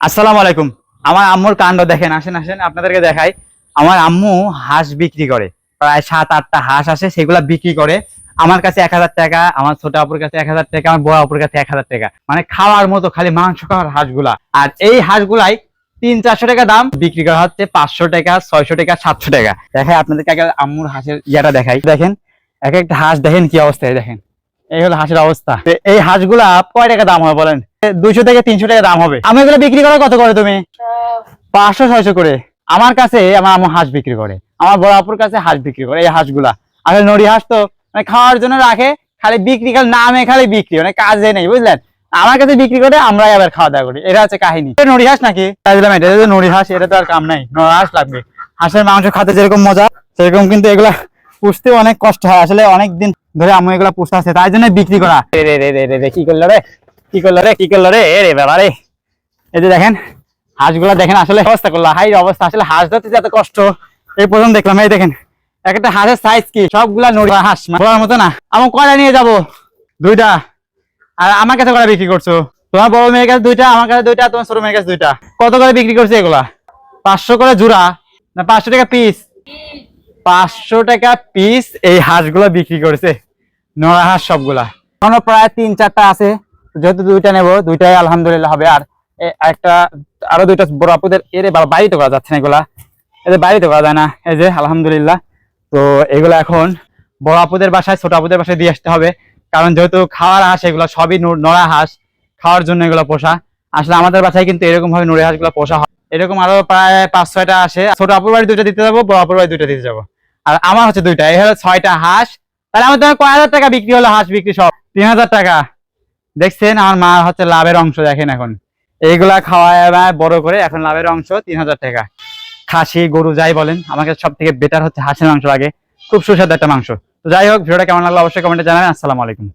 আসসালামু আলাইকুম। আমার আম্মুর কাণ্ড দেখেন, আসেন আসেন আপনাদেরকে দেখাই। আমার আম্মু হাঁস বিক্রি করে, প্রায় 7-8টা হাঁস আসে, সেগুলা বিক্রি করে। আমার কাছে 1000 টাকা, আমার ছোট আপুর কাছে 1000 টাকা, আমার বড় আপুর কাছে 1000 টাকা, মানে খাওয়ার মতো, খালি মাংস খাওয়ার হাঁসগুলা। আর এই হাঁসগুলাই 300-400 টাকা দাম, বিক্রি করা হচ্ছে 500 টাকা, 600 টাকা, 700 টাকা। দেখাই আপনাদেরকে আগে আম্মুর হাঁসের ইয়াটা দেখাই। দেখেন এক একটা হাঁস, দেখেন কি অবস্থায়, দেখেন এই হলো হাঁসের অবস্থা। এই হাঁসগুলা কয় টাকা দাম হবে বলেন? 200 থেকে 300 টাকা দাম হবে। আমি এগুলো বিক্রি করা কত করে তুমি? 500-600 করে। আমার কাছে আমার আম্মু হাঁস বিক্রি করে, আমার বড় আপুর কাছে হাঁস বিক্রি করে। এই হাঁসগুলা আসলে নড়ি হাঁস তো, মানে খাওয়ার জন্য রাখে, খালি বিক্রি, খালি নামে খালি বিক্রি, মানে কাজে নেই, বুঝলেন? আমার কাছে বিক্রি করে, আমরাই আবার খাওয়া দাওয়া করি। এটা হচ্ছে কাহিনী। নড়ি হাঁস নাকি এটা যে নড়ি হাঁস, এটা তো আর কাম নাই, নড়ি হাঁস লাগবে। হাঁসের মাংস খেতে যেরকম মজা, সেরকম কিন্তু এগুলা পুষতেও অনেক কষ্ট হয়। আসলে অনেকদিন ধরে আম্মু এগুলা পুষতে আছে, তাই জন্য বিক্রি করা। কি করলো রে, কি করলো রে, কি করলো রে, রে বাবা রে। এই যে দেখেন হাঁসগুলা, দেখেন আসলে অবস্থা করলো, হাই অবস্থা। আসলে হাঁস ধরতে এত কষ্ট এই প্রথম দেখলাম। এই দেখেন একটা হাঁসের সাইজ কি, সবগুলা নড়ি হাঁস, বলার মতো না। আমি কয়টা নিয়ে যাবো? 2টা। আর আমার কাছে কয়টা বিক্রি করছো? তোমার বড় মেয়ের কাছে 2টা, আমার কাছে 2টা, তোমার ছোট মেয়ের কাছে 2টা। কত করে বিক্রি করছে এগুলা? 500 করে জোড়া না 500 টাকা পিস? 500 টাকা পিস এই হাঁসগুলো বিক্রি করেছে, নড়া হাঁস সবগুলা। এখনো প্রায় 3-4টা আছে, যেহেতু 2টা নেবো, 2টাই আলহামদুলিল্লাহ হবে। আর একটা আরো 2টা বড় আপুদের, এর বাড়িতে করা যাচ্ছে না, এগুলা এদের বাড়িতে করা যায় না। এই যে আলহামদুলিল্লাহ। তো এগুলো এখন বড় আপুদের বাসায়, ছোট আপুদের বাসায় দিয়ে আসতে হবে, কারণ যেহেতু খাওয়ার হাঁস এগুলো সবই নড়া হাঁস, খাওয়ার জন্য এগুলো পোষা। আসলে আমাদের বাসায় কিন্তু এরকম ভাবে নড়ি হাঁসগুলো পোষা হয়। এরকম আরো প্রায় 5-6টা আসে। ছোট আপুর বাড়ি 2টা দিতে যাবো, বড় আপুর বাড়ি 2টা দিতে যাবো। আর আমার হচ্ছে 2টা, এই হলো 6টা হাঁস। তাহলে আমার তোমার কয় হাজার টাকা বিক্রি হলো? হাঁস বিক্রি সব 3000 টাকা। দেখছেন আমার মা হচ্ছে লাভের অংশ, দেখেন এখন এইগুলা খাওয়ায় বড় করে, এখন লাভের অংশ 3000 টাকা। খাসি গরু যাই বলেন, আমাকে সব থেকে বেটার হচ্ছে হাঁসের মাংস লাগে, খুব সুস্বাদু একটা মাংস। তো যাই হোক, ভিডিওটা কেমন লাগলো অবশ্যই কমেন্টে জানাবেন। আসসালামু আলাইকুম।